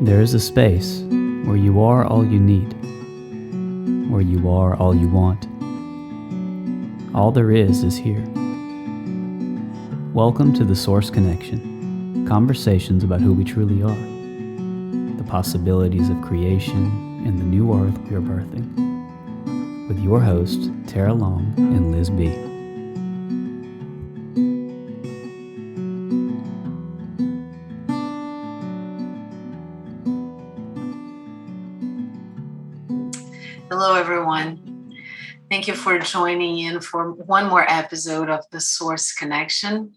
There is a space where you are all you need, where you are all you want. All there is here. Welcome to the Source Connection, conversations about who we truly are, the possibilities of creation, and the new earth we are birthing. With your hosts, Tarah Long and Liz B. Hello, everyone. Thank you for joining in for one more episode of the Source Connection.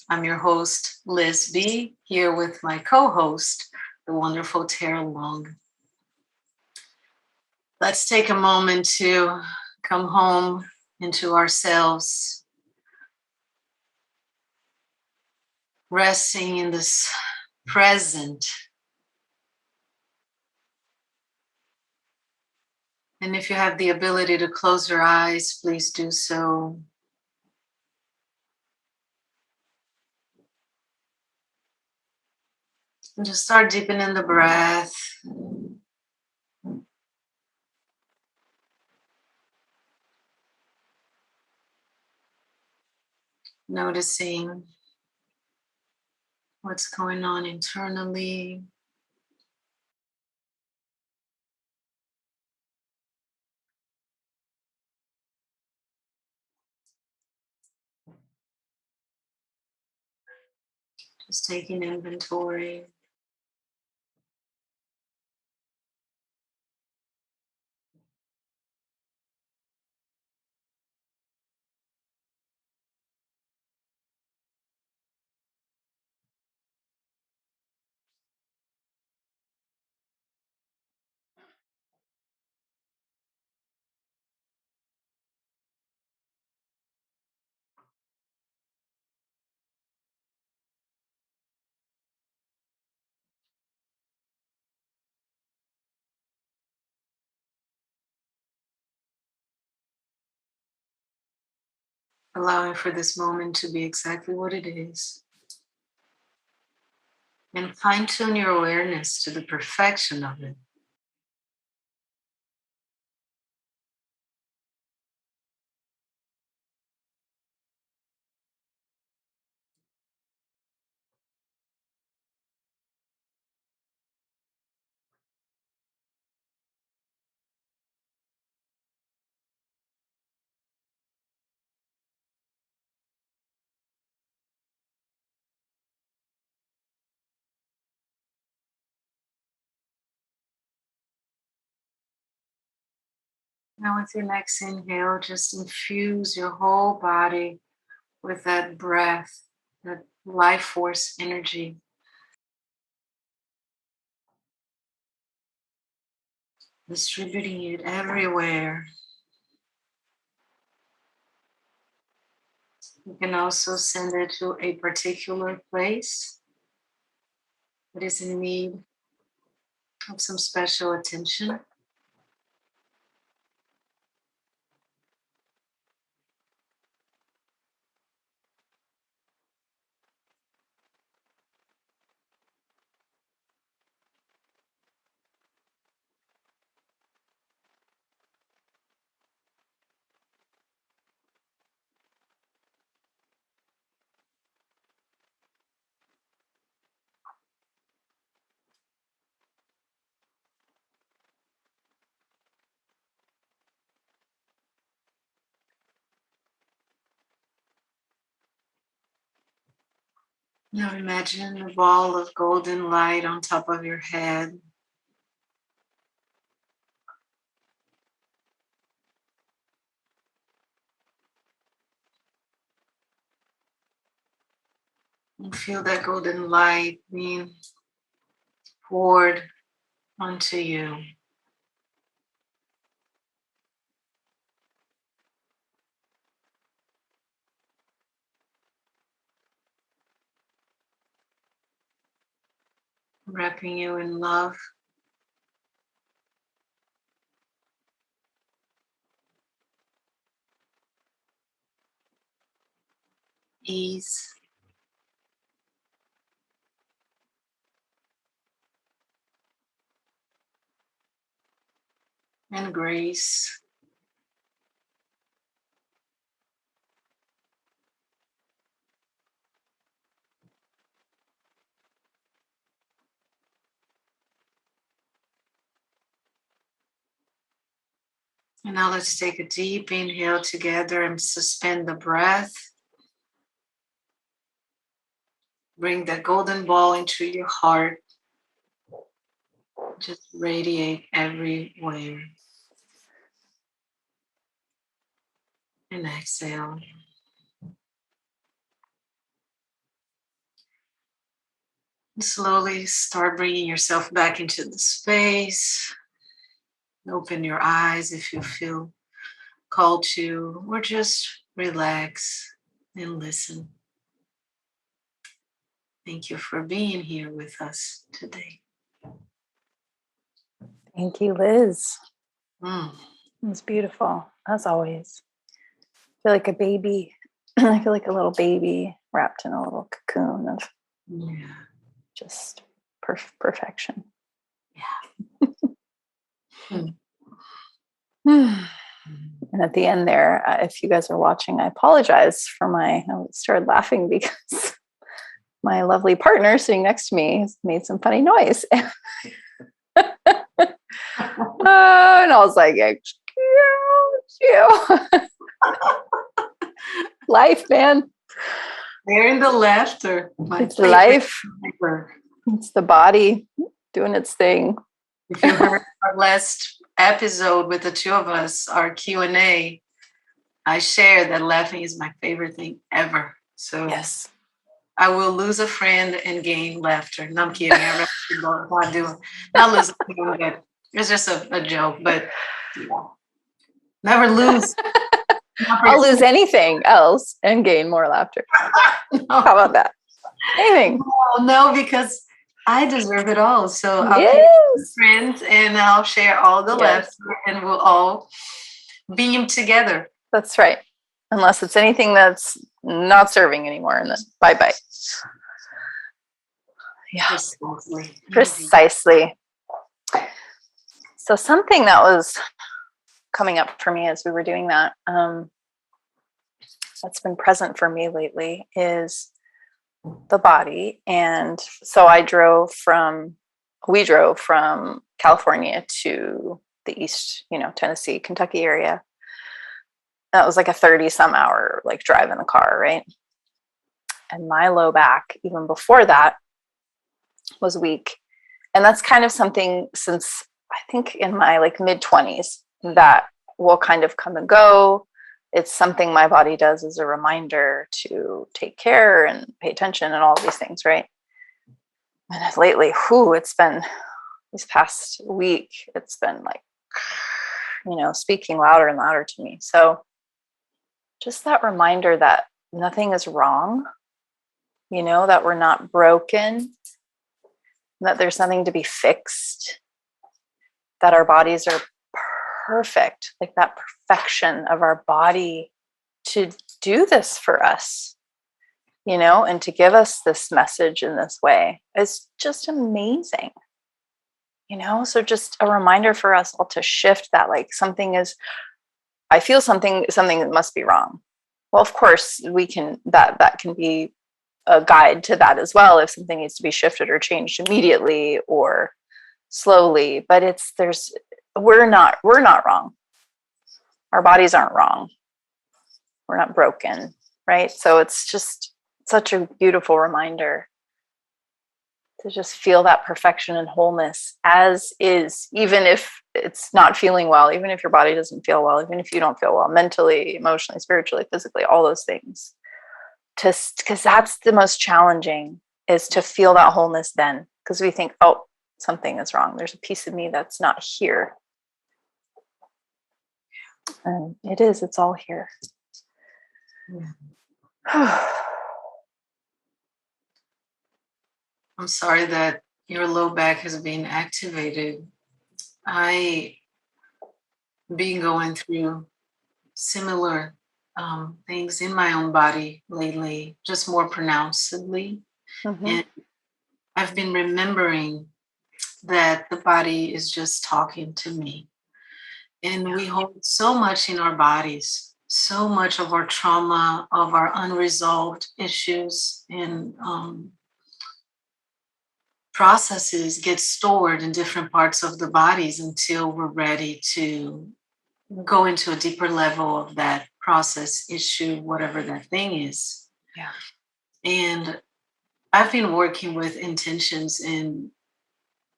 I'm your host, Liz B, here with my co-host, the wonderful Tarah Long. Let's take a moment to come home into ourselves, resting in this present. And if you have the ability to close your eyes, please do so. And just start deepening the breath. Noticing what's going on internally. Just taking inventory. Allowing for this moment to be exactly what it is. And fine-tune your awareness to the perfection of it. Now with your next inhale, just infuse your whole body with that breath, that life force energy. Distributing it everywhere. You can also send it to a particular place that is in need of some special attention. Now imagine a ball of golden light on top of your head. And feel that golden light being poured onto you. Wrapping you in love, ease, and grace. And now let's take a deep inhale together and suspend the breath. Bring that golden ball into your heart. Just radiate everywhere. And exhale. And slowly start bringing yourself back into the space. Open your eyes if you feel called to, or just relax and listen. Thank you for being here with us today. Thank you, Liz. Mm. It was beautiful, as always. I feel like a baby. I feel like a little baby wrapped in a little cocoon of just perfection. Yeah. And at the end there, if you guys are watching, I apologize for I started laughing because my lovely partner sitting next to me has made some funny noise. And I was like, excuse you. Life, man. Hearing the laughter. It's life. It's the body doing its thing. If you heard our last episode with the two of us, our Q&A, I shared that laughing is my favorite thing ever. So yes, I will lose a friend and gain laughter. No, I'm kidding. I really do. Not lose a friend, but it's just a joke. But yeah. Never lose. I'll lose anything else and gain more laughter. No. How about that? Anything? No, because I deserve it all. So I'll yes. pick friends and I'll share all the laughter and we'll all beam together. That's right. Unless it's anything that's not serving anymore, and then bye-bye. Yeah. Precisely. So something that was coming up for me as we were doing that, that's been present for me lately is the body. And so we drove from California to the East, Tennessee, Kentucky area. That was like a 30 some hour drive in the car, right? And my low back, even before that, was weak. And that's kind of something since I think in my mid 20s that will kind of come and go. It's something my body does as a reminder to take care and pay attention and all of these things, right? And lately, it's been this past week, it's been speaking louder and louder to me. So just that reminder that nothing is wrong, that we're not broken, that there's nothing to be fixed, that our bodies are perfect, that perfection of our body to do this for us, and to give us this message in this way is just amazing, so just a reminder for us all to shift that, I feel something that must be wrong. Well, of course we can, that can be a guide to that as well, if something needs to be shifted or changed immediately or slowly, but we're not wrong. Our bodies aren't wrong. We're not broken, right? So it's just such a beautiful reminder to just feel that perfection and wholeness as is, even if it's not feeling well, even if your body doesn't feel well, even if you don't feel well mentally, emotionally, spiritually, physically, all those things. Because that's the most challenging, is to feel that wholeness then. Because we think, oh, something is wrong. There's a piece of me that's not here. And it's all here. Yeah. I'm sorry that your low back has been activated. I been going through similar things in my own body lately, just more pronouncedly. Mm-hmm. And I've been remembering that the body is just talking to me. And we hold so much in our bodies, so much of our trauma, of our unresolved issues and processes get stored in different parts of the bodies until we're ready to go into a deeper level of that process, issue, whatever that thing is. Yeah. And I've been working with intentions and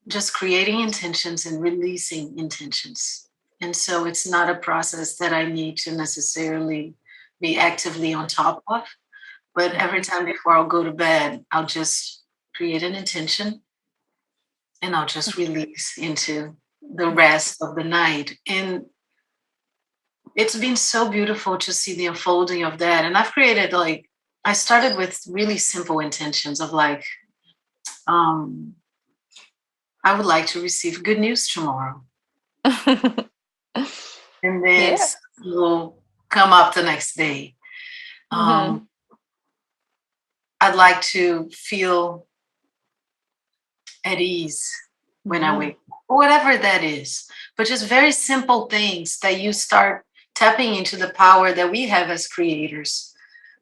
just creating intentions and releasing intentions. And so it's not a process that I need to necessarily be actively on top of. But every time before I'll go to bed, I'll just create an intention and I'll just release into the rest of the night. And it's been so beautiful to see the unfolding of that. And I've created I started with really simple intentions of I would like to receive good news tomorrow. And then will come up the next day. I'd like to feel at ease when I wake up, or whatever that is. But just very simple things that you start tapping into the power that we have as creators.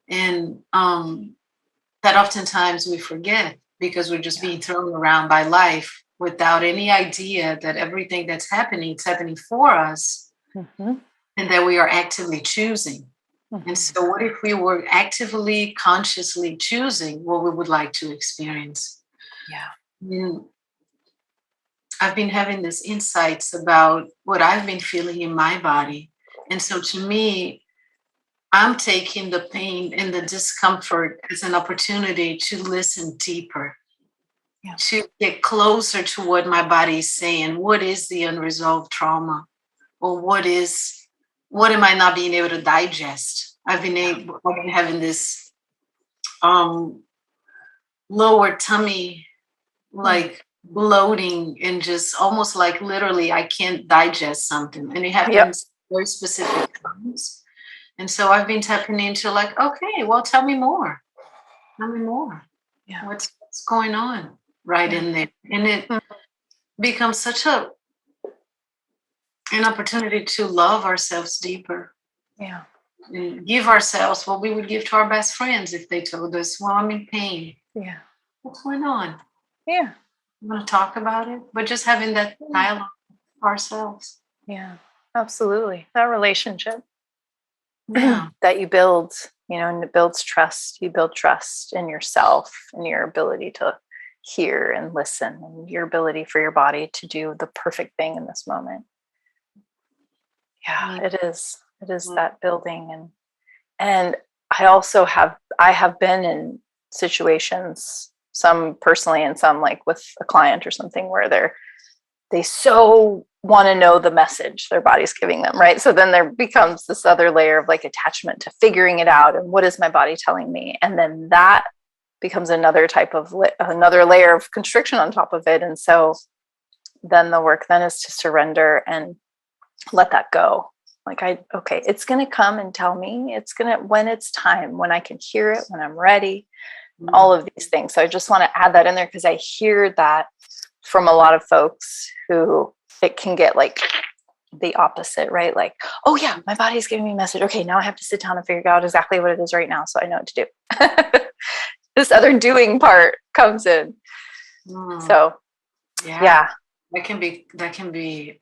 And that oftentimes we forget because we're just being thrown around by life without any idea that everything that's happening, it's happening for us, and that we are actively choosing. And so what if we were actively, consciously choosing what we would like to experience? And I've been having these insights about what I've been feeling in my body. And so to me, I'm taking the pain and the discomfort as an opportunity to listen deeper, to get closer to what my body is saying. What is the unresolved trauma? Or what am I not being able to digest? I've been having this lower tummy, bloating, and just almost like literally I can't digest something. And it happens very specific times. And so I've been tapping into okay, well, tell me more. Tell me more. Yeah. What's going on right in there? And it becomes such an opportunity to love ourselves deeper. Yeah. And give ourselves what we would give to our best friends if they told us, well, I'm in pain. Yeah. What's going on? Yeah. You want to talk about it? But just having that dialogue with ourselves. Yeah, absolutely. That relationship. That you build, and it builds trust. You build trust in yourself and your ability to hear and listen, and your ability for your body to do the perfect thing in this moment. Yeah, it is. It is that building. And I have been in situations, some personally and some with a client or something, where they so want to know the message their body's giving them, right? So then there becomes this other layer of attachment to figuring it out, and what is my body telling me? And then that becomes another another layer of constriction on top of it. And so then the work then is to surrender and let that go. Okay, it's going to come and tell me. When it's time, when I can hear it, when I'm ready, all of these things. So I just want to add that in there because I hear that from a lot of folks who it can get the opposite, right? Oh yeah, my body's giving me a message. Okay, now I have to sit down and figure out exactly what it is right now so I know what to do. This other doing part comes in. So yeah. That can be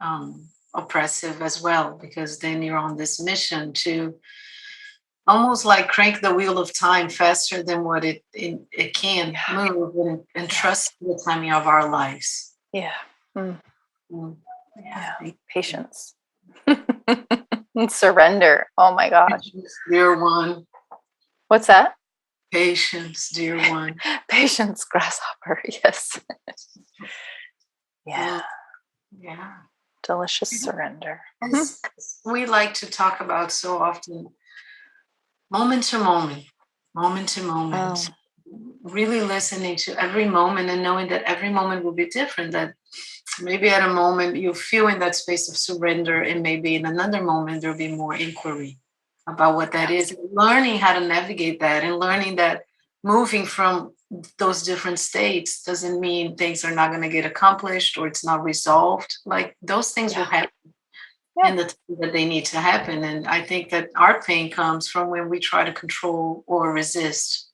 oppressive as well, because then you're on this mission to almost crank the wheel of time faster than what it can move, and trust the timing of our lives. Yeah. Yeah. Patience. And surrender. Oh my gosh. Patience, dear one. What's that? Patience, dear one. Patience, grasshopper. Yes. Yeah. Yeah. Delicious surrender. As we like to talk about so often, moment to moment, really listening to every moment and knowing that every moment will be different, that maybe at a moment you feel in that space of surrender, and maybe in another moment there'll be more inquiry about what that is, learning how to navigate that, and learning that moving from those different states doesn't mean things are not going to get accomplished or it's not resolved. Those things will happen. in the time that they need to happen. And I think that our pain comes from when we try to control or resist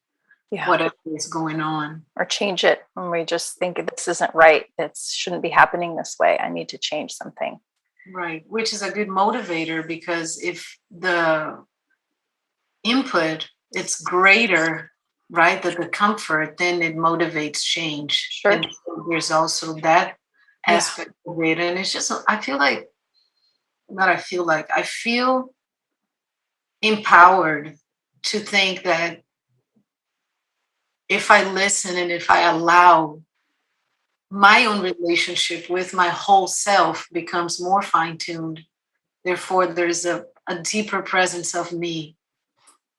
whatever is going on. Or change it when we just think this isn't right. It shouldn't be happening this way. I need to change something. Right. Which is a good motivator, because if the input it's greater, right, that the comfort, then it motivates change. Sure. And so there's also that aspect of it. And it's just, I feel empowered to think that if I listen and if I allow, my own relationship with my whole self becomes more fine-tuned. Therefore, there's a deeper presence of me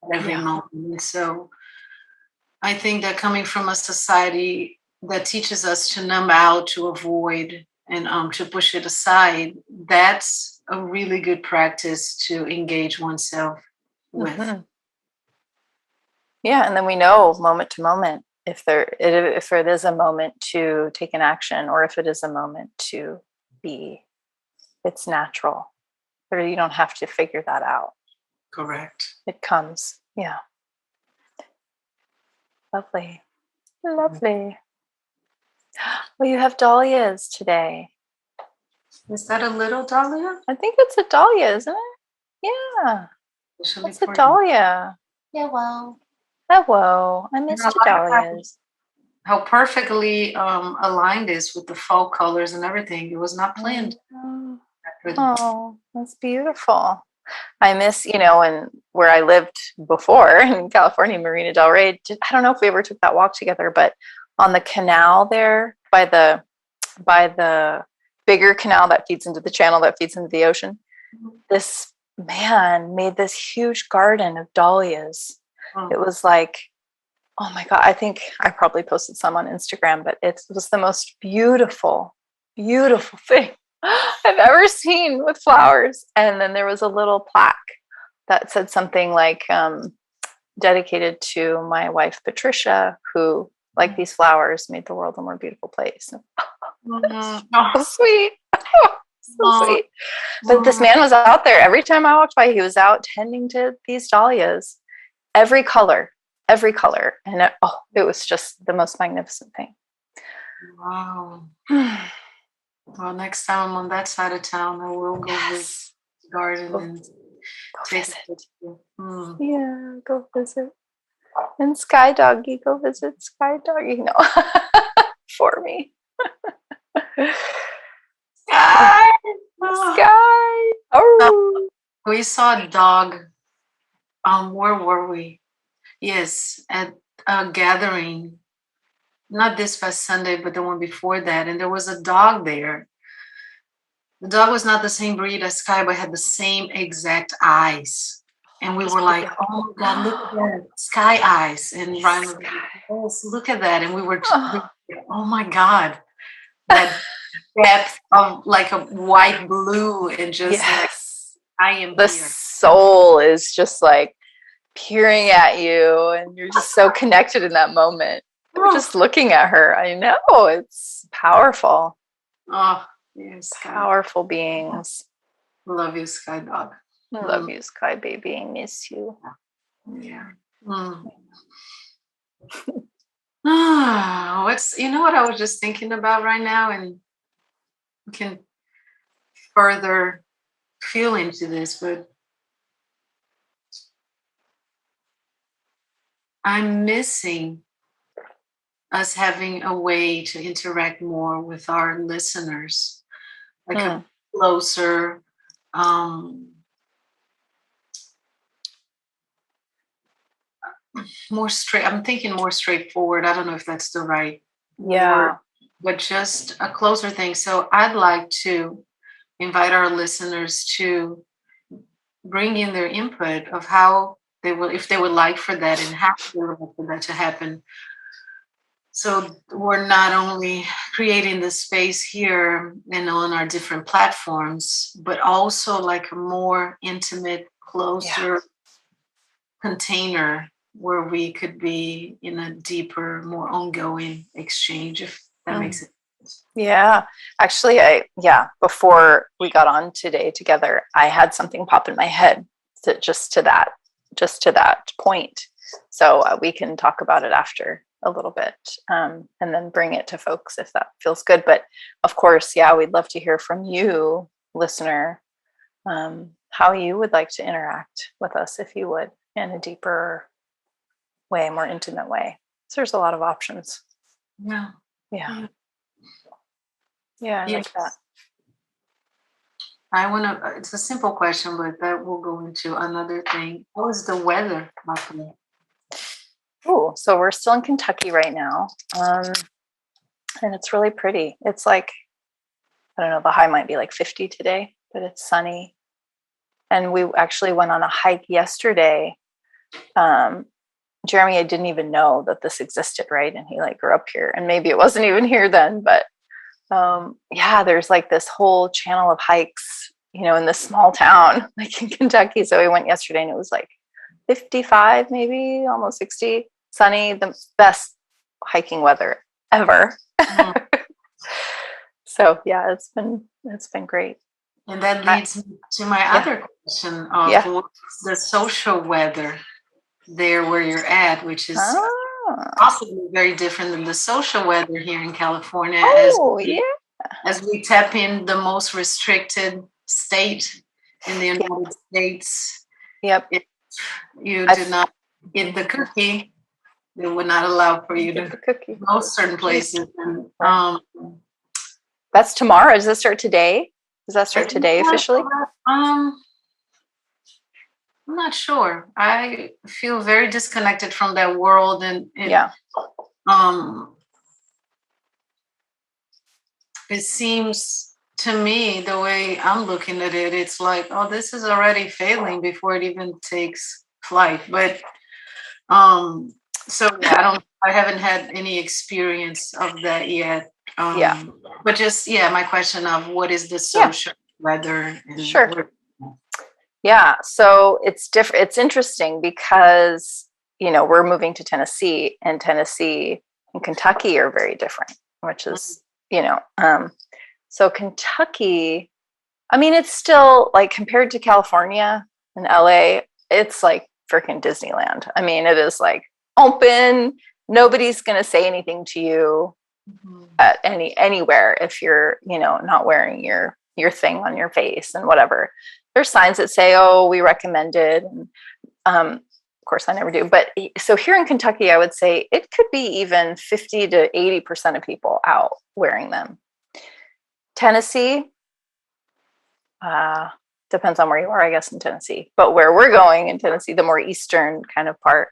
at every moment. And so I think that coming from a society that teaches us to numb out, to avoid, and to push it aside, that's a really good practice to engage oneself with. Mm-hmm. Yeah, and then we know moment to moment if it is a moment to take an action, or if it is a moment to be. It's natural. Or you don't have to figure that out. Correct. It comes. Yeah. Lovely. Lovely. Well, you have dahlias today. Is that a little dahlia? I think it's a dahlia, isn't it? Yeah. It's a dahlia. Yeah, well. Hello. I missed the dahlias. How perfectly aligned is with the fall colors and everything. It was not planned. Oh, that's beautiful. I miss, and where I lived before in California, Marina Del Rey. I don't know if we ever took that walk together, but on the canal there by the bigger canal that feeds into the channel that feeds into the ocean, this man made this huge garden of dahlias. It was like, oh my God, I think I probably posted some on Instagram, but it was the most beautiful, beautiful thing I've ever seen with flowers. And then there was a little plaque that said something like, dedicated to my wife, Patricia, who, like these flowers, made the world a more beautiful place. So sweet. So sweet. But this man was out there. Every time I walked by, he was out tending to these dahlias, every color. And it was just the most magnificent thing. Wow. Well, next time I'm on that side of town, I will go visit the garden and visit. Yeah, go visit. And Sky Doggy, go visit Sky Doggy. No, for me. Sky! Sky! Oh. We saw a dog. Where were we? Yes, at a gathering. Not this past Sunday, but the one before that. And there was a dog there. The dog was not the same breed as Sky, but had the same exact eyes. And we were like, oh my God, look at that. Sky eyes. And Ryan was like, yes, look at that. And we were like, oh my God. That depth of like a white blue and just like, I am the here. Soul is just like peering at you, and you're just so connected in that moment. Just looking at her, I know it's powerful. Oh, yes, powerful beings. Love you, Sky Dog. Love you, Sky Baby. I miss you. Yeah. What's what I was just thinking about right now, and we can further feel into this, but I'm missing us having a way to interact more with our listeners, like a closer, more straight. I'm thinking more straightforward. I don't know if that's the right word, but just a closer thing. So I'd like to invite our listeners to bring in their input of how they will, if they would like for that, and how they would like for that to happen. So we're not only creating the space here and on our different platforms, but also like a more intimate, closer container where we could be in a deeper, more ongoing exchange, if that makes it. Yeah. Actually, before we got on today together, I had something pop in my head just to that point. So we can talk about it after a little bit, and then bring it to folks if that feels good. But of course, yeah, we'd love to hear from you, listener, how you would like to interact with us, if you would, in a deeper way, more intimate way. So there's a lot of options. Yeah. Yeah. Yeah, I like that. I want to, it's a simple question, but that will go into another thing. How is the weather up there? Oh, so we're still in Kentucky right now. And it's really pretty. It's like, I don't know, the high might be like 50 today, but it's sunny. And we actually went on a hike yesterday. Jeremy, I didn't even know that this existed, right? And he like grew up here, and maybe it wasn't even here then, but yeah, there's like this whole channel of hikes, in this small town, like in Kentucky. So we went yesterday and it was like 55, maybe almost 60, sunny, the best hiking weather ever. So yeah, it's been great. And that leads me to my other question of what's the social weather there where you're at, which is possibly very different than the social weather here in California. As we tap in the most restricted state in the United States. Yep. If you do not get the cookie, they would not allow for you to go certain places. And that's tomorrow. Does that start today? Does that start today officially? I'm not sure. I feel very disconnected from that world, and it seems to me, the way I'm looking at it, it's like, oh, this is already failing before it even takes flight. But so yeah, I haven't had any experience of that yet. But just my question of what is the social weather? Sure. Yeah, so it's different. It's interesting because we're moving to Tennessee, and Tennessee and Kentucky are very different, which is so Kentucky, I mean, it's still like compared to California and LA, it's like freaking Disneyland. I mean, it is like open. Nobody's going to say anything to you at anywhere if you're, not wearing your thing on your face and whatever. There's signs that say, oh, we recommend it. And, of course I never do. But so here in Kentucky, I would say it could be even 50 to 80% of people out wearing them. Tennessee, depends on where you are, I guess, in Tennessee. But where we're going in Tennessee, the more eastern kind of part,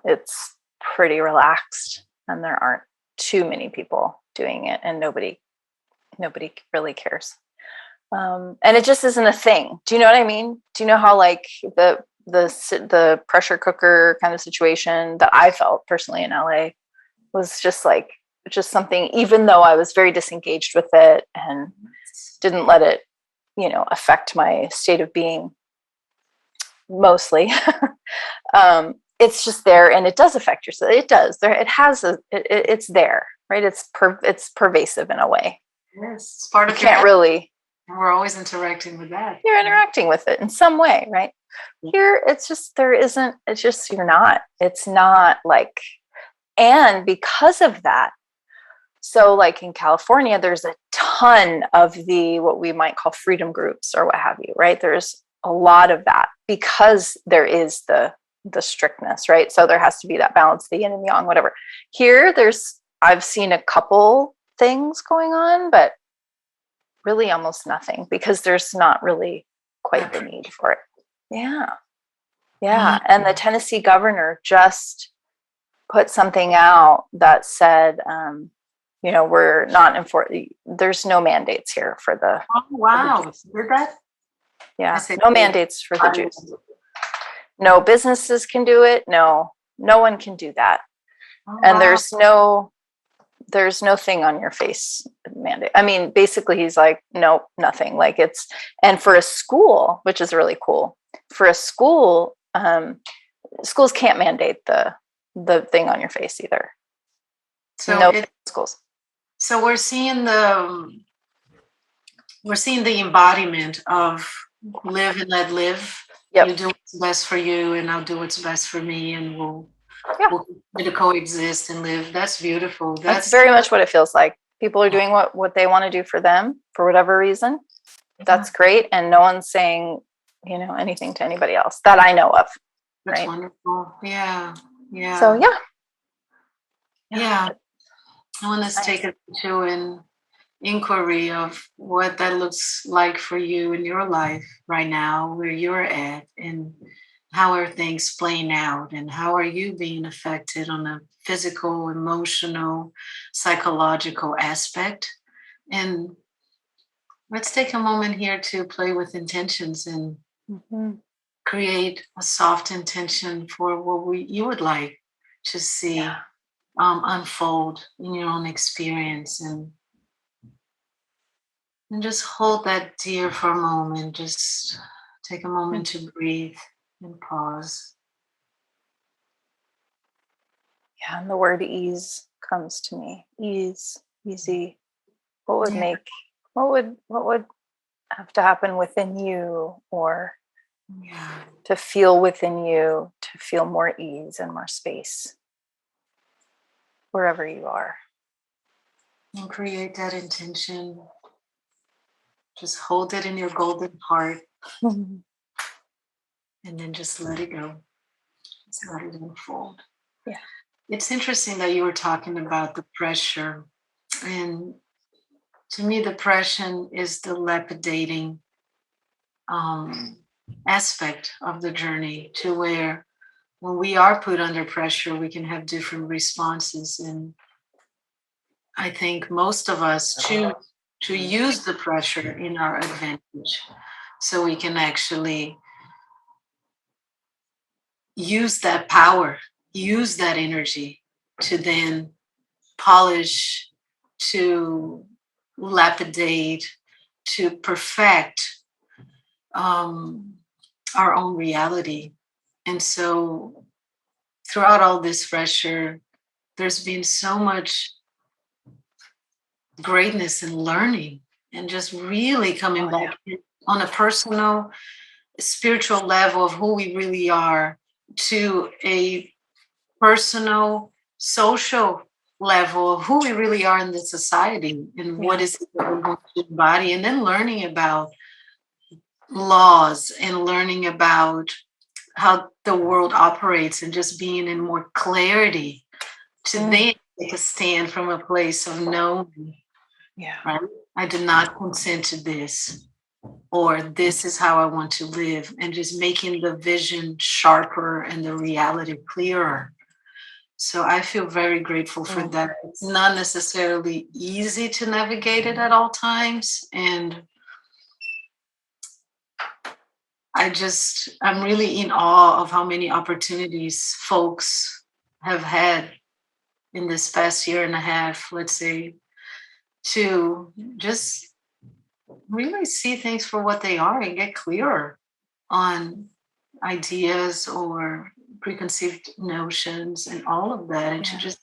it's pretty relaxed, and there aren't too many people doing it, and nobody really cares. And it just isn't a thing. Do you know what I mean? Do you know how like the pressure cooker kind of situation that I felt personally in LA was just something, even though I was very disengaged with it and didn't let it, affect my state of being mostly. It's just there, and it does affect yourself. It does. It's there, right? It's pervasive in a way. Yes, it's part of you can't really. We're always interacting with that. You're interacting with it in some way, right? Here, it's just you're not. It's not like, and because of that, so like in California, there's a ton of what we might call freedom groups or what have you, right? There's a lot of that because there is the strictness, right? So there has to be that balance, the yin and yang, whatever. Here, I've seen a couple things going on, but really almost nothing, because there's not really quite the need for it. Yeah. And the Tennessee governor just put something out that said, we're not enforcing. There's no mandates here for the. Oh wow! Did that? Yeah, no mandates for the Jews. No businesses can do it. No one can do that. Oh, and wow. There's no thing on your face mandate. I mean, basically, he's like, nope, nothing. Like and for a school, which is really cool. For a school, schools can't mandate the thing on your face either. So schools. So we're seeing the embodiment of live and let live. Yep. You do what's best for you, and I'll do what's best for me, and we'll Yeah. we'll continue to coexist and live. That's beautiful. That's very much what it feels like. People are doing what they want to do for them for whatever reason. That's great. And no one's saying, anything to anybody else that I know of. That's right? wonderful. Yeah. Yeah. So Yeah. I want to Nice. take it to an inquiry of what that looks like for you in your life right now, where you're at, and how are things playing out, and how are you being affected on a physical, emotional, psychological aspect. And let's take a moment here to play with intentions and create a soft intention for what you would like to see unfold in your own experience, and just hold that dear for a moment. Just take a moment to breathe and pause. Yeah, and the word ease comes to me. Ease, easy. What would make what would have to happen within you, or to feel within you, to feel more ease and more space wherever you are. And create that intention. Just hold it in your golden heart and then just let it go. Just let it unfold. Yeah. It's interesting that you were talking about the pressure. And to me, depression is the lapidating aspect of the journey, to where when we are put under pressure, we can have different responses. And I think most of us choose to use the pressure in our advantage, so we can actually use that power, use that energy to then polish, to lapidate, to perfect our own reality. And so throughout all this pressure, there's been so much greatness and learning, and just really coming back on a personal, spiritual level of who we really are, to a personal, social level of who we really are in this society, and what is it that we want to embody, and then learning about laws and learning about how the world operates, and just being in more clarity to then take a stand from a place of knowing, right? I did not consent to this, or this is how I want to live, and just making the vision sharper and the reality clearer. So I feel very grateful for that. It's not necessarily easy to navigate it at all times. And I'm really in awe of how many opportunities folks have had in this past year and a half, let's say, to just really see things for what they are and get clearer on ideas or preconceived notions and all of that, and to just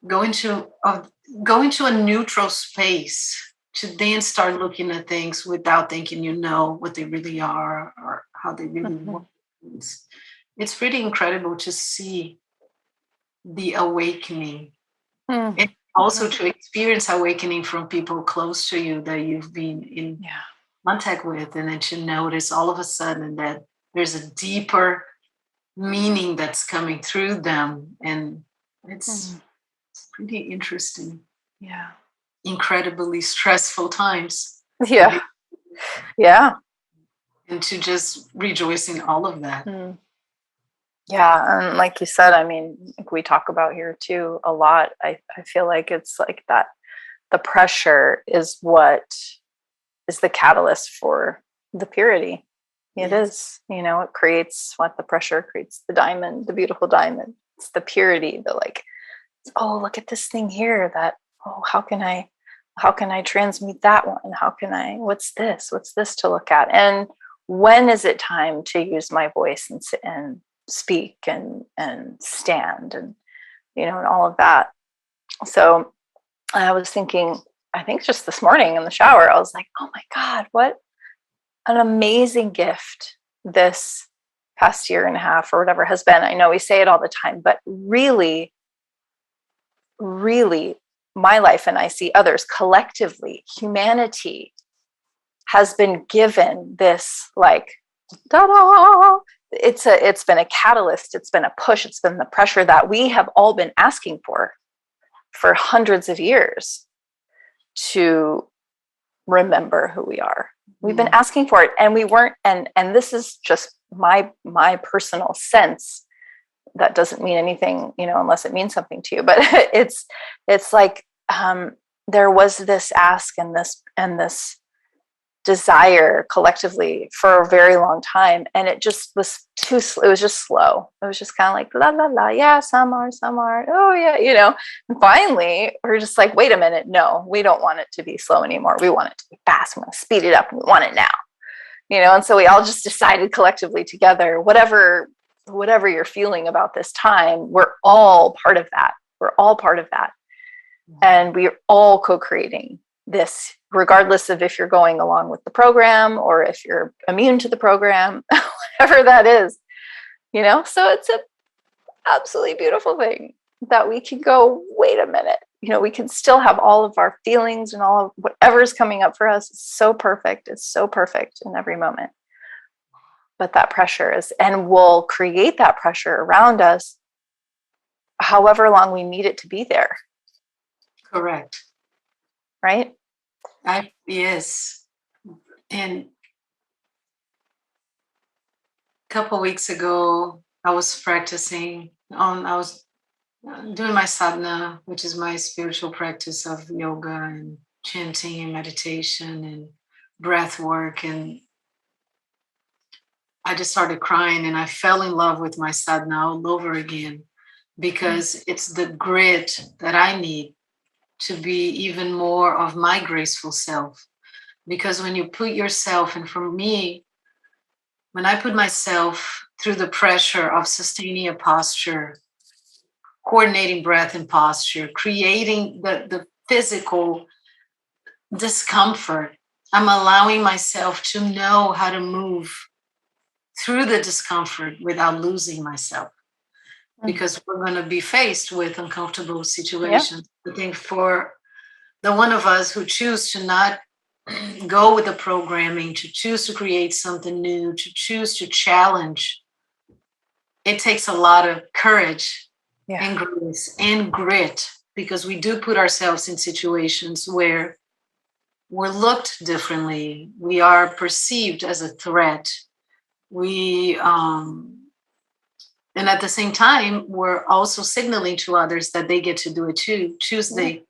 go into a neutral space, to then start looking at things without thinking what they really are or how they really work. It's pretty incredible to see the awakening, and also to experience awakening from people close to you that you've been in contact with, and then to notice all of a sudden that there's a deeper meaning that's coming through them. And it's pretty interesting. Yeah. Incredibly stressful times. Yeah. Yeah. And to just rejoice in all of that. Yeah. And like you said, I mean, like we talk about here too a lot. I feel like it's like that the pressure is what is the catalyst for the purity. It is, it creates what the pressure creates, the diamond, the beautiful diamond. It's the purity, the like, oh, look at this thing here that, oh, how can I transmute that one? What's this to look at? And when is it time to use my voice and sit and speak and stand and, and all of that. So I was thinking, I think just this morning in the shower, I was like, oh my God, what an amazing gift this past year and a half or whatever has been. I know we say it all the time, but really, really, my life, and I see others collectively, humanity has been given this like, ta-da! It's been a catalyst, it's been a push, it's been the pressure that we have all been asking for hundreds of years to remember who we are. We've been asking for it, and we weren't. And this is just my personal sense. That doesn't mean anything, unless it means something to you. But it's like there was this ask and this desire collectively for a very long time, and it just was it was just slow. It was just kind of like la la la, yeah, some are, oh yeah, and finally we're just like, wait a minute, no, we don't want it to be slow anymore, we want it to be fast, we want to speed it up, and we want it now, and so we all just decided collectively together, whatever you're feeling about this time, we're all part of that, and we're all co-creating this, regardless of if you're going along with the program or if you're immune to the program, whatever that is, so it's an absolutely beautiful thing that we can go, wait a minute, we can still have all of our feelings and all of whatever's coming up for us. It's so perfect in every moment. But that pressure is, and we'll create that pressure around us however long we need it to be there. Correct. Right? Yes. And a couple of weeks ago, I was practicing I was doing my sadhana, which is my spiritual practice of yoga and chanting and meditation and breath work. And I just started crying, and I fell in love with my sadhana all over again, because it's the grit that I need to be even more of my graceful self. Because when you put yourself, and for me, when I put myself through the pressure of sustaining a posture, coordinating breath and posture, creating the physical discomfort, I'm allowing myself to know how to move through the discomfort without losing myself. Because we're going to be faced with uncomfortable situations. Yeah. I think for the one of us who choose to not go with the programming, to choose to create something new, to choose to challenge, it takes a lot of courage and grace and grit, because we do put ourselves in situations where we're looked differently. We are perceived as a threat. And at the same time, we're also signaling to others that they get to do it too. They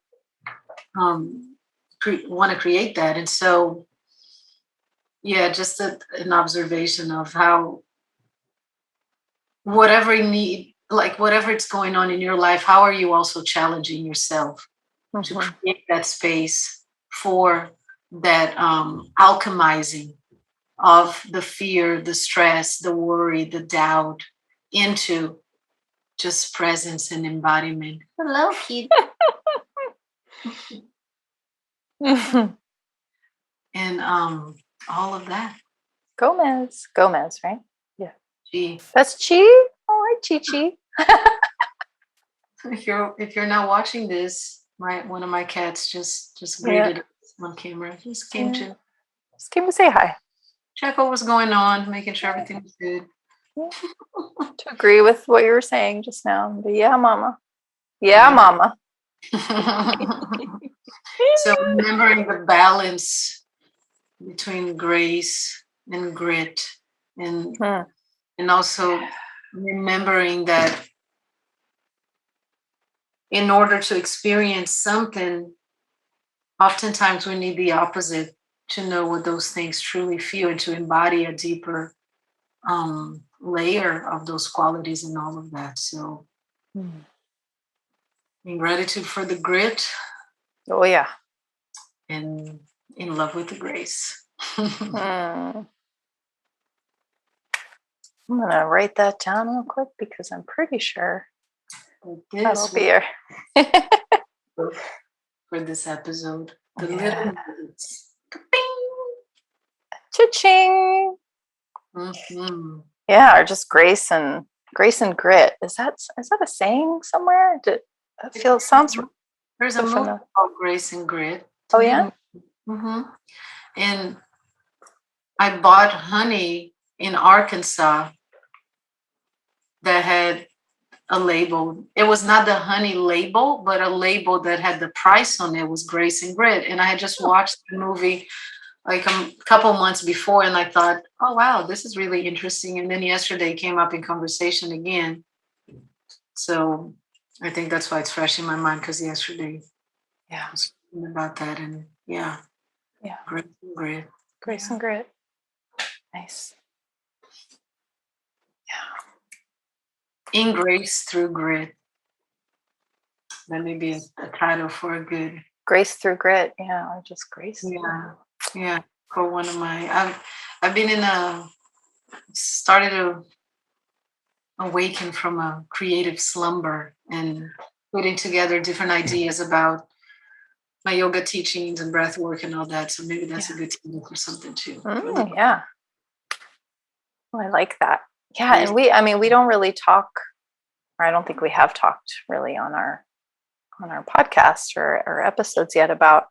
want to create that. And so, just an observation of how whatever it's going on in your life, how are you also challenging yourself to create that space for that alchemizing of the fear, the stress, the worry, the doubt, into just presence and embodiment. Hello, kid. And all of that. Gomez, right? Yeah. Chi. That's Chi. Oh, hi, Chi. If you're not watching this, one of my cats just greeted us on camera. Just came to say hi. Check what was going on, making sure everything was good. To agree with what you were saying just now. But yeah, mama. Yeah, mama. So remembering the balance between grace and grit, and also remembering that in order to experience something, oftentimes we need the opposite to know what those things truly feel, and to embody a deeper layer of those qualities and all of that. So in gratitude for the grit. Oh yeah. And in love with the grace. I'm gonna write that down real quick, because I'm pretty sure that'll be here. for this episode. The Yeah. little nuggets. Ka-ping! Cha-ching. Mhm. Yeah, or just grace and grit. Is that a saying somewhere? That feels sounds There's a so movie familiar. called Grace and Grit. It's a Oh good yeah? movie. Mhm. And I bought honey in Arkansas that had a label. It was not the honey label, but a label that had the price on it was Grace and Grit. And I had just watched the movie like a couple months before, and I thought, oh wow, this is really interesting. And then yesterday came up in conversation again. So I think that's why it's fresh in my mind, because yesterday Yeah. I was thinking about that, and yeah, Yeah. Grace and Grit. Grace Yeah. and grit. Nice. Yeah. In Grace through Grit. That may be a title for a good. Grace through grit. Yeah. Or just grace. Yeah, yeah. For one of my, I've been started to awaken from a creative slumber and putting together different ideas about my yoga teachings and breath work and all that. So maybe that's a good title for something too. Yeah. Oh, I like that. Yeah. And we don't really talk, or I don't think we have talked really on our podcast or episodes yet about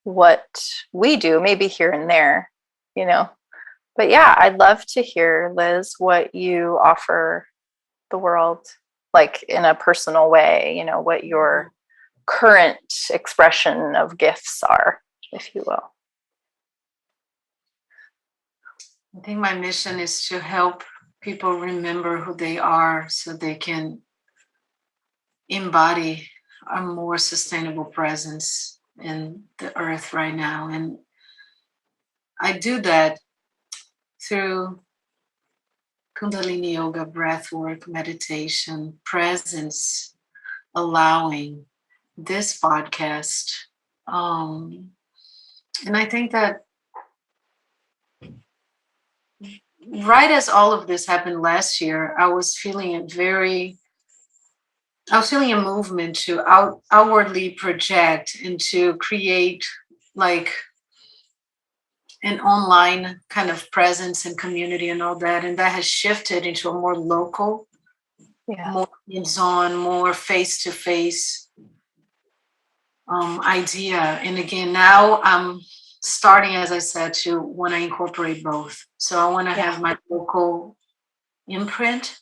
what we do, maybe here and there, But yeah, I'd love to hear, Liz, what you offer the world, like in a personal way, what your current expression of gifts are, if you will. I think my mission is to help people remember who they are so they can embody a more sustainable presence in the earth right now. And I do that through Kundalini yoga, breath work, meditation, presence, allowing this podcast. And I think that right as all of this happened last year, I was feeling a movement to outwardly project and to create like an online kind of presence and community and all that. And that has shifted into a more local, more hands-on, more face-to-face idea. And again, now I'm starting, as I said, to want to incorporate both. So I want to have my local imprint,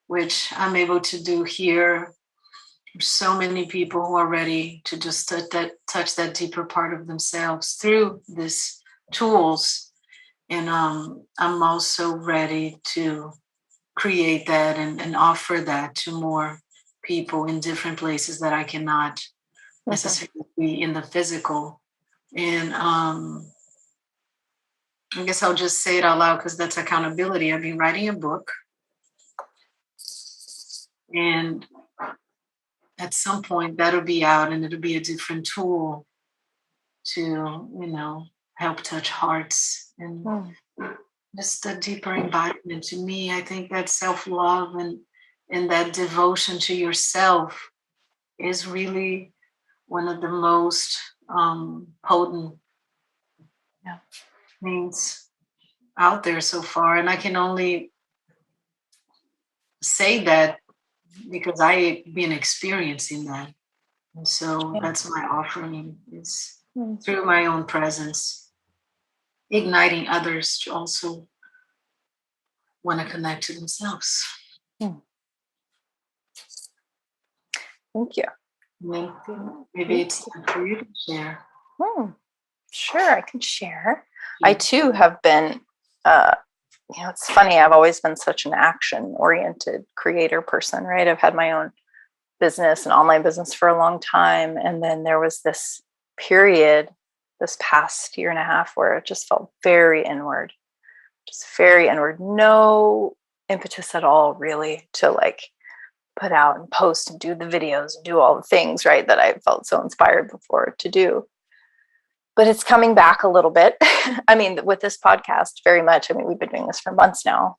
which I'm able to do here. There's so many people who are ready to just touch that deeper part of themselves through these tools. And I'm also ready to create that and offer that to more people in different places that I cannot necessarily be in the physical. And I guess I'll just say it out loud because that's accountability. I've been writing a book. And at some point that'll be out and it'll be a different tool to, help touch hearts and just a deeper embodiment. To me, I think that self-love and that devotion to yourself is really one of the most potent things out there so far. And I can only say that because I've been experiencing that. And so that's my offering is through my own presence, igniting others to also want to connect to themselves. Thank you. Maybe it's time for you to share. Sure, I can share. I too have been, it's funny, I've always been such an action-oriented creator person, right? I've had my own business, an online business for a long time. And then there was this period, this past year and a half, where it just felt very inward, no impetus at all really to like put out and post and do the videos and do all the things, right, that I felt so inspired before to do. But it's coming back a little bit. I mean, with this podcast, very much. I mean, we've been doing this for months now,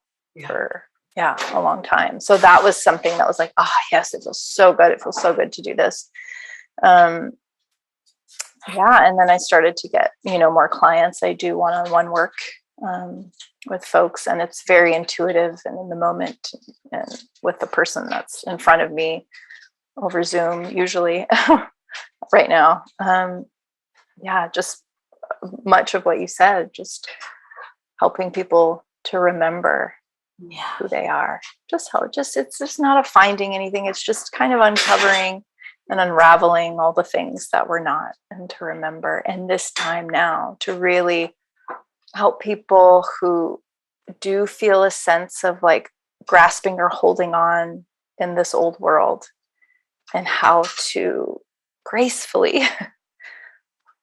for a long time. So that was something that was like, yes, it feels so good. It feels so good to do this. yeah, and then I started to get, more clients. I do one-on-one work with folks, and it's very intuitive and in the moment, and with the person that's in front of me over Zoom, usually right now. Yeah, just much of what you said, just helping people to remember who they are. It's just not a finding anything. It's just kind of uncovering and unraveling all the things that we're not, and to remember. And this time now to really help people who do feel a sense of like grasping or holding on in this old world, and how to gracefully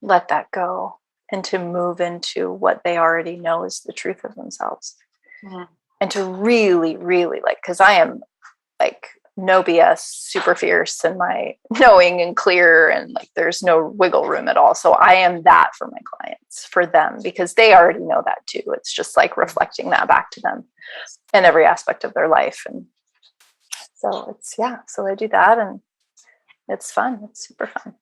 let that go and to move into what they already know is the truth of themselves. Yeah. And to really, really because I am like no BS, super fierce in my knowing and clear, and like there's no wiggle room at all. So I am that for my clients, for them, because they already know that too. It's just like reflecting that back to them in every aspect of their life. And so so I do that, and it's fun. It's super fun.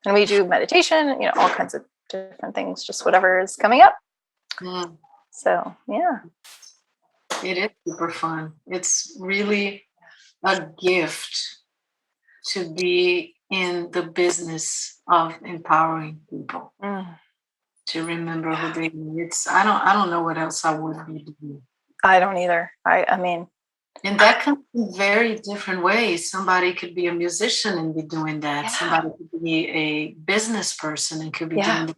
And we do meditation, all kinds of different things, just whatever is coming up. Mm. So, yeah. It is super fun. It's really a gift to be in the business of empowering people to remember who they are. I don't know what else I would be doing. I don't either. I mean, and that comes in very different ways. Somebody could be a musician and be doing that. Yeah. Somebody could be a business person and could be doing that.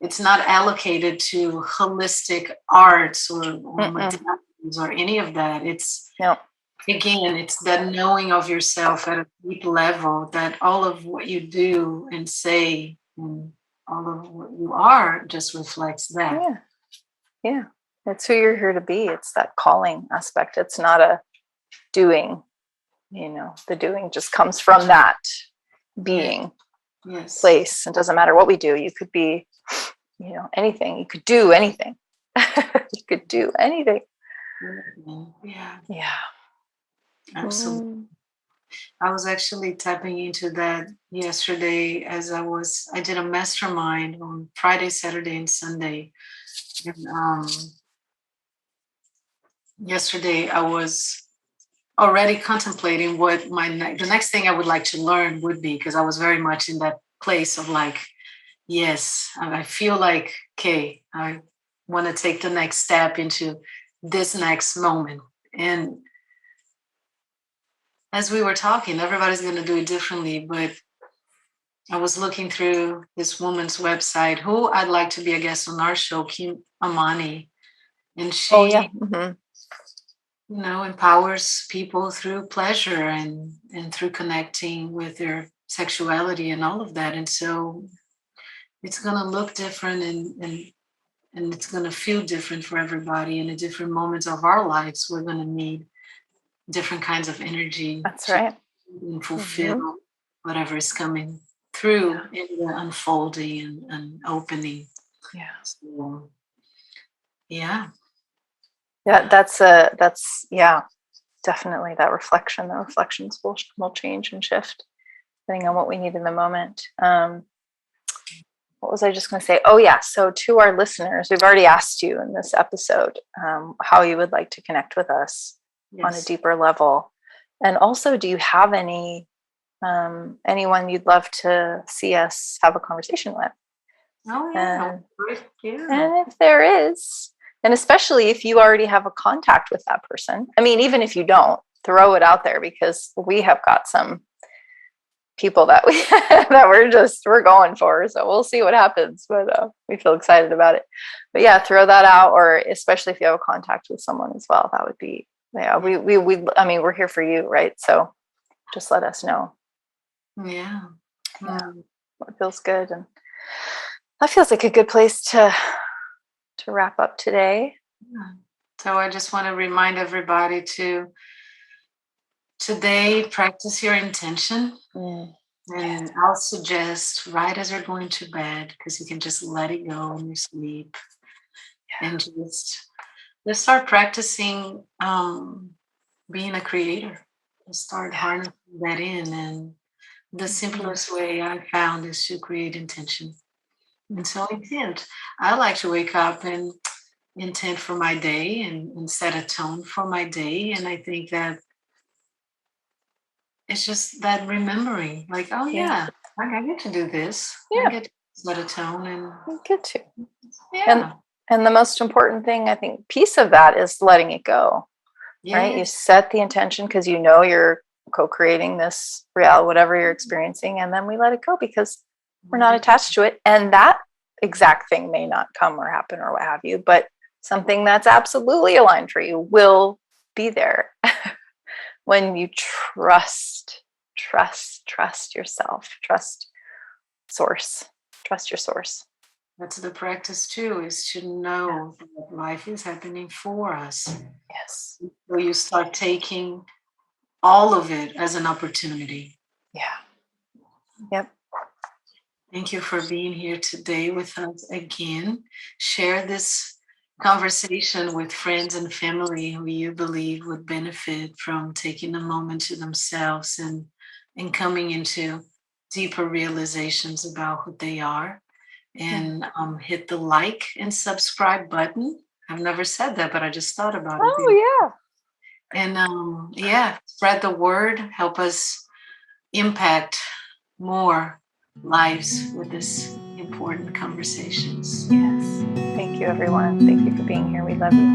It's not allocated to holistic arts or modalities or any of that. It's again, it's that knowing of yourself at a deep level, that all of what you do and say and all of what you are just reflects that. Yeah. It's who you're here to be. It's that calling aspect. It's not a doing, the doing just comes from that being place. It doesn't matter what we do. You could be, anything. You could do anything. You could do anything. Yeah. Absolutely. I was actually tapping into that yesterday as I did a mastermind on Friday, Saturday, and Sunday. And yesterday I was already contemplating what the next thing I would like to learn would be, because I was very much in that place of like, yes, I feel like, okay, I want to take the next step into this next moment. And as we were talking, everybody's going to do it differently, but I was looking through this woman's website, who I'd like to be a guest on our show, Kim Amani. And she, empowers people through pleasure and through connecting with their sexuality and all of that. And so it's going to look different and it's going to feel different for everybody. And at different moments of our lives, we're going to need different kinds of energy. That's right. And fulfill whatever is coming through in the unfolding and opening. Yeah. So, that's definitely that reflection. The reflections will change and shift depending on what we need in the moment. What was I just going to say? Oh yeah. So to our listeners, we've already asked you in this episode how you would like to connect with us on a deeper level. And also, do you have anyone you'd love to see us have a conversation with? Oh yeah. And if there is, and especially if you already have a contact with that person, I mean, even if you don't, throw it out there, because we have got some people that we're going for. So we'll see what happens, but we feel excited about it. But yeah, throw that out, or especially if you have a contact with someone as well, that would be, I mean, we're here for you, right? So just let us know. Yeah. It feels good. And that feels like a good place to wrap up today. So I just want to remind everybody to today practice your intention. And I'll suggest right as you're going to bed, because you can just let it go in your sleep. And just start practicing being a creator. Just start harnessing that in and the simplest way I found is to create intention. And so intent. I like to wake up and intent for my day and set a tone for my day. And I think that it's just that remembering, like, oh Yeah. yeah, I get to do this. I Yeah. get to set a tone and You get to. yeah. And the most important thing, I think, piece of that is letting it go, right? You Yes. set the intention because you know you're co-creating this reality, whatever you're experiencing, and then we let it go because we're not attached to it. And that exact thing may not come or happen or what have you, but something that's absolutely aligned for you will be there when you trust yourself, trust source, trust your source. That's the practice too, is to know that life is happening for us. Yes. So you start taking all of it as an opportunity. Yeah. Yep. Thank you for being here today with us again. Share this conversation with friends and family who you believe would benefit from taking a moment to themselves and coming into deeper realizations about who they are. And hit the like and subscribe button. I've never said that, but I just thought about it. Oh, yeah. And yeah, spread the word, help us impact more lives with this important conversations. Yes. Thank you, everyone. Thank you for being here. We love you.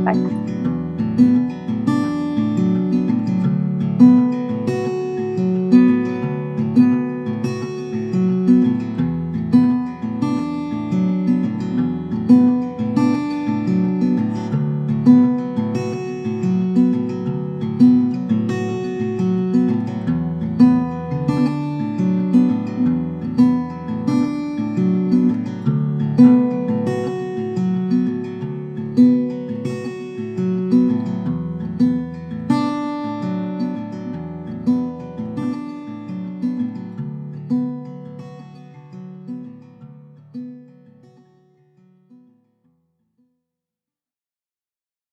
Bye.